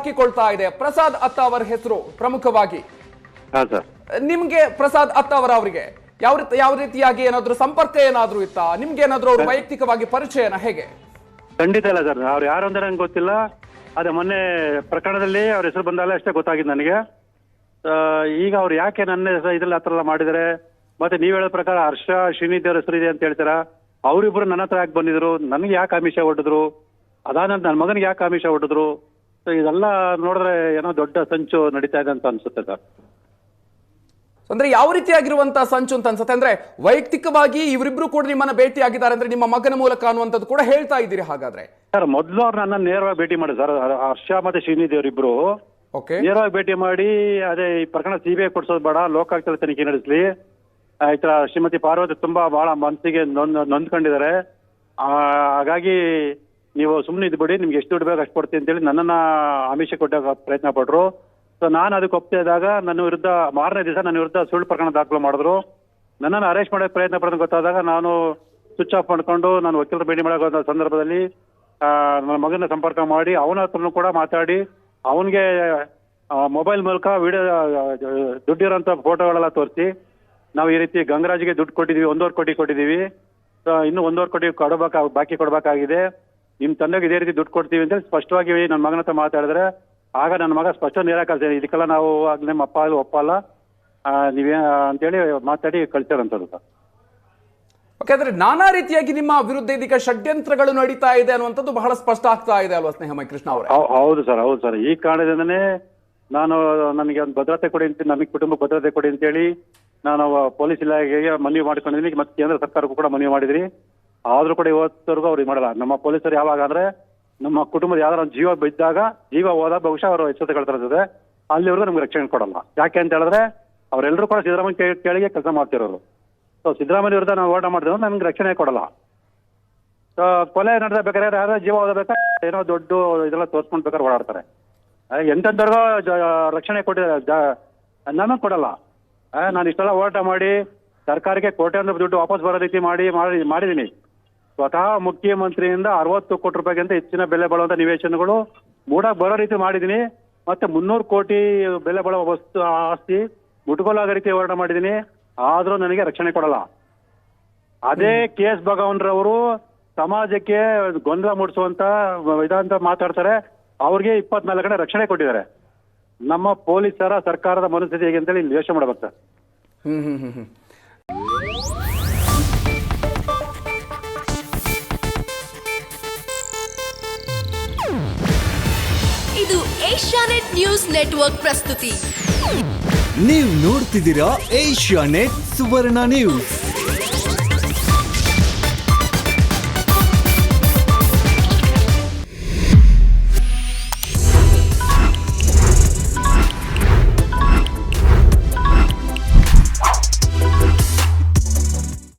ಹಾಕಿಕೊಳ್ತಾ ಇದೆ. ಪ್ರಸಾದ್ ಅತ್ತ ಅವರ ಹೆಸರು ಪ್ರಮುಖವಾಗಿ. ಸರ್, ನಿಮ್ಗೆ ಪ್ರಸಾದ್ ಅತ್ತ ಅವರಿಗೆ ಯಾವ ರೀತಿಯಾಗಿ ಏನಾದ್ರು ಸಂಪರ್ಕ ಏನಾದ್ರು ಇತ್ತಾ? ನಿಮ್ಗೆ ಏನಾದ್ರು ಅವ್ರು ವೈಯಕ್ತಿಕವಾಗಿ ಪರಿಚಯನ ಹೇಗೆ? ಖಂಡಿತ ಇಲ್ಲ ಸರ್. ಅವ್ರು ಯಾರು ಅಂದ್ರೆ ನಂಗೆ ಗೊತ್ತಿಲ್ಲ. ಅದೇ ಮೊನ್ನೆ ಪ್ರಕರಣದಲ್ಲಿ ಅವ್ರ ಹೆಸರು ಬಂದಾಗಲೇ ಅಷ್ಟೇ ಗೊತ್ತಾಗಿದ್ದು ನನಗೆ. ಈಗ ಅವ್ರು ಯಾಕೆ ನನ್ನ ಇದ್ರಲ್ಲಿ ಹತ್ರ ಎಲ್ಲ ಮಾಡಿದರೆ, ಮತ್ತೆ ನೀವ್ ಹೇಳೋ ಪ್ರಕಾರ ಹರ್ಷ ಶ್ರೀನಿಧಿ ಅವ್ರ ಹೆಸರು ಇದೆ ಅಂತ ಹೇಳ್ತೀರಾ. ಅವರಿಬ್ರು ನನ್ನ ಹತ್ರ ಯಾಕೆ ಬಂದಿದ್ರು, ನನಗೆ ಯಾಕೆ ಆಮಿಷ ಹೊಡೆದ್ರು, ಅದಾನಂತರ ನನ್ನ ಮಗನಿಗೆ ಯಾಕೆ ಆಮಿಷ ಹೊಡೆದ್ರು? ಸೊ ಇದೆಲ್ಲ ನೋಡಿದ್ರೆ ಏನೋ ದೊಡ್ಡ ಸಂಚು ನಡೀತಾ ಇದೆ ಅಂತ ಅನ್ಸುತ್ತೆ ಸರ್. ಅಂದ್ರೆ ಯಾವ ರೀತಿಯಾಗಿರುವಂತಹ ಸಂಚು ಅಂತ ಅನ್ಸುತ್ತೆ? ಅಂದ್ರೆ ವೈಯಕ್ತಿಕವಾಗಿ ಇವರಿಬ್ರು ಕೂಡ ನಿಮ್ಮನ್ನ ಭೇಟಿ ಆಗಿದ್ದಾರೆ ಅಂದ್ರೆ ನಿಮ್ಮ ಮಗನ ಮೂಲಕ ಅನ್ನುವಂಥದ್ದು ಕೂಡ ಹೇಳ್ತಾ ಇದ್ದೀರಿ ಹಾಗಾದ್ರೆ? ಸರ್, ಮೊದಲು ಅವ್ರು ನನ್ನ ನೇರವಾಗಿ ಭೇಟಿ ಮಾಡಿ ಸರ್. ಹರ್ಷ ಮತ್ತೆ ಶ್ರೀನಿಧಿ ಅವರಿಬ್ರು ನೇರವಾಗಿ ಭೇಟಿ ಮಾಡಿ, ಅದೇ ಈ ಪ್ರಕರಣ ಸಿಬಿಐ ಕೊಡ್ಸೋದು ಬೇಡ, ಲೋಕಾಯುಕ್ತ ತನಿಖೆ ನಡೆಸಲಿ, ಈ ತರ ಶ್ರೀಮತಿ ಪಾರ್ವತಿ ತುಂಬಾ ಬಹಳ ಮನಸ್ಸಿಗೆ ನೊಂದ್ಕೊಂಡಿದ್ದಾರೆ, ಹಾಗಾಗಿ ನೀವು ಸುಮ್ಮನೆ ಇದ್ಬಿಡಿ, ನಿಮ್ಗೆ ಎಷ್ಟು ದುಡ್ಡು ಬೇಕು ಅಷ್ಟು ಕೊಡ್ತೀನಿ ಅಂತೇಳಿ ನನ್ನನ್ನ ಆಮಿಷ ಕೊಟ್ಟಾಗ ಪ್ರಯತ್ನ ಪಟ್ರು. ಸೊ ನಾನು ಅದಕ್ಕೆ ಒಪ್ತಾ ಇದ್ದಾಗ ನನ್ನ ವಿರುದ್ಧ ಮಾರನೇ ದಿವಸ ನನ್ನ ವಿರುದ್ಧ ಸುಳ್ಳು ಪ್ರಕರಣ ದಾಖಲು ಮಾಡಿದ್ರು. ನನ್ನನ್ನು ಅರೆಸ್ಟ್ ಮಾಡೋಕೆ ಪ್ರಯತ್ನ ಪಡೋದು ಗೊತ್ತಾದಾಗ ನಾನು ಸ್ವಿಚ್ ಆಫ್ ಮಾಡ್ಕೊಂಡು ನಾನು ವಕೀಲರ ಭೇಟಿ ಮಾಡೋ ಸಂದರ್ಭದಲ್ಲಿ ನನ್ನ ಮಗನ ಸಂಪರ್ಕ ಮಾಡಿ ಅವನ ಹತ್ರನೂ ಕೂಡ ಮಾತಾಡಿ ಅವನಿಗೆ ಮೊಬೈಲ್ ಮೂಲಕ ವಿಡಿಯೋ ದುಡ್ಡಿರೋಂಥ ಫೋಟೋಗಳೆಲ್ಲ ತೋರಿಸಿ, ನಾವು ಈ ರೀತಿ ಗಂಗರಾಜ್ಗೆ ದುಡ್ಡು ಕೊಟ್ಟಿದ್ದೀವಿ, 1.5 ಕೋಟಿ ಕೊಟ್ಟಿದ್ದೀವಿ, ಇನ್ನೂ 1.5 ಕೋಟಿ ಬಾಕಿ ಕೊಡಬೇಕಾಗಿದೆ, ನಿಮ್ಮ ತಂದೆಗೆ ಇದೇ ರೀತಿ ದುಡ್ಡು ಕೊಡ್ತೀವಿ ಅಂತ ಸ್ಪಷ್ಟವಾಗಿ ನನ್ನ ಮಗನ ಹತ್ರ ಮಾತಾಡಿದ್ರೆ, ಆಗ ನನ್ನ ಮಗ ಸ್ಪಷ್ಟ ನಿರಾಕರಿಸಿದೆ. ಇದಕ್ಕೆಲ್ಲ ನಾವು ನಿಮ್ಮ ಅಪ್ಪ ಒಪ್ಪಲ್ಲ ನೀವೇ ಅಂತೇಳಿ ಮಾತಾಡಿ ಕಳಿಸಿರೋಂಥದ್ದು ಸರ್. ಯಾಕಂದ್ರೆ ನಾನಾ ರೀತಿಯಾಗಿ ನಿಮ್ಮ ವಿರುದ್ಧ ಇದೀಗ ಷಡ್ಯಂತ್ರಗಳು ನಡೀತಾ ಇದೆ ಅನ್ನುವಂಥದ್ದು ಬಹಳ ಸ್ಪಷ್ಟ ಆಗ್ತಾ ಇದೆ ಅಲ್ವಾ ಸ್ನೇಹಮಯ ಕೃಷ್ಣ ಅವರೇ? ಹೌದು ಸರ್. ಈ ಕಾರಣದಿಂದನೇ ನಾನು ನನಗೆ ಒಂದು ಭದ್ರತೆ ಕೊಡಿ ಅಂತ, ನಮಗೆ ಕುಟುಂಬ ಭದ್ರತೆ ಕೊಡಿ ಅಂತೇಳಿ ನಾನು ಪೊಲೀಸ್ ಇಲಾಖೆಗೆ ಮನವಿ ಮಾಡ್ಕೊಂಡಿದ್ದೀನಿ, ಮತ್ತೆ ಕೇಂದ್ರ ಸರ್ಕಾರಕ್ಕೂ ಕೂಡ ಮನವಿ ಮಾಡಿದ್ರಿ. ಆದ್ರೂ ಕೂಡ ಇವತ್ತವರೆಗೂ ಅವ್ರಿಗೆ ಮಾಡಲ್ಲ. ನಮ್ಮ ಪೊಲೀಸರು ಯಾವಾಗ ಅಂದ್ರೆ ನಮ್ಮ ಕುಟುಂಬದ ಯಾವ್ದಾರ ಜೀವ ಬಿದ್ದಾಗ, ಜೀವ ಹೋದಾಗ ಬಹುಶಃ ಅವರು ಎಚ್ಚೆತ್ತುಕೊಳ್ತಿರ್ತದೆ, ಅಲ್ಲಿವರೆಗೂ ನಮ್ಗೆ ರಕ್ಷಣೆ ಕೊಡಲ್ಲ. ಯಾಕೆ ಅಂತ ಹೇಳಿದ್ರೆ ಅವರೆಲ್ಲರೂ ಕೂಡ ಸಿದ್ದರಾಮಯ್ಯ ಕೆಳಗೆ ಕೆಲಸ ಮಾಡ್ತಿರೋರು. ಸೊ ಸಿದ್ದರಾಮಯ್ಯ ವಿರುದ್ಧ ನಾವು ಹೋರಾಟ ಮಾಡಿದ್ರು ನಮ್ಗೆ ರಕ್ಷಣೆ ಕೊಡಲ್ಲ. ಸೊ ಕೊಲೆ ನಡೆದಬೇಕಾದ್ರೆ ಯಾರೋ ಜೀವ ಓದಬೇಕಾ ಏನೋ ದೊಡ್ಡ ಇದೆಲ್ಲ ತೋರ್ಸ್ಕೊಂಡ್ ಬೇಕಾದ್ರೆ ಓಡಾಡ್ತಾರೆ. ಎಂತೆಂಥವ್ರಿಗೋ ರಕ್ಷಣೆ ಕೊಟ್ಟಿದ್ದಾರೆ, ನಮಗೆ ಕೊಡಲ್ಲ. ನಾನು ಇಷ್ಟೆಲ್ಲ ಹೋರಾಟ ಮಾಡಿ ಸರ್ಕಾರಕ್ಕೆ ಕೋಟ್ಯಾಂತರ ದುಡ್ಡು ವಾಪಸ್ ಬರೋ ರೀತಿ ಮಾಡಿದ್ದೀನಿ. ಸ್ವತಃ ಮುಖ್ಯಮಂತ್ರಿಯಿಂದ 60 ಕೋಟಿ ರೂಪಾಯಿಗಿಂತ ಹೆಚ್ಚಿನ ಬೆಲೆ ಬಾಳುವಂತ ನಿವೇಶನಗಳು ಮೂಡಾಕ್ ಬರೋ ರೀತಿ ಮಾಡಿದ್ದೀನಿ. ಮತ್ತೆ 300 ಕೋಟಿ ಬೆಲೆ ಬಾಳುವ ವಸ್ತು ಆಸ್ತಿ ಮುಟ್ಕೊಲಾಗೋ ರೀತಿ ಹೋರಾಟ ಮಾಡಿದ್ದೀನಿ. ಆದ್ರೂ ನನಗೆ ರಕ್ಷಣೆ ಕೊಡಲ್ಲ. ಅದೇ KS ಭಗವಾನ್ರವರು ಸಮಾಜಕ್ಕೆ ಗೊಂದಲ ಮೂಡಿಸುವಂತ ಇದಂತ ಮಾತಾಡ್ತಾರೆ, ಅವ್ರಿಗೆ 24 ಕಡೆ ರಕ್ಷಣೆ ಕೊಟ್ಟಿದ್ದಾರೆ. ನಮ್ಮ ಪೊಲೀಸರ ಸರ್ಕಾರದ ಮನಸ್ಥಿತಿ ಹೇಗೆ ಅಂತೇಳಿ ಯೋಚನೆ ಮಾಡ್ಬೇಕು ಸರ್. ಇದು ಏಷ್ಯಾನೆಟ್ ನ್ಯೂಸ್ ನೆಟ್ವರ್ಕ್ ಪ್ರಸ್ತುತಿ. ನೀವು ನೋಡ್ತಿದ್ದೀರಾ ಏಷ್ಯಾನೆಟ್ ಸುವರ್ಣ ನ್ಯೂಸ್.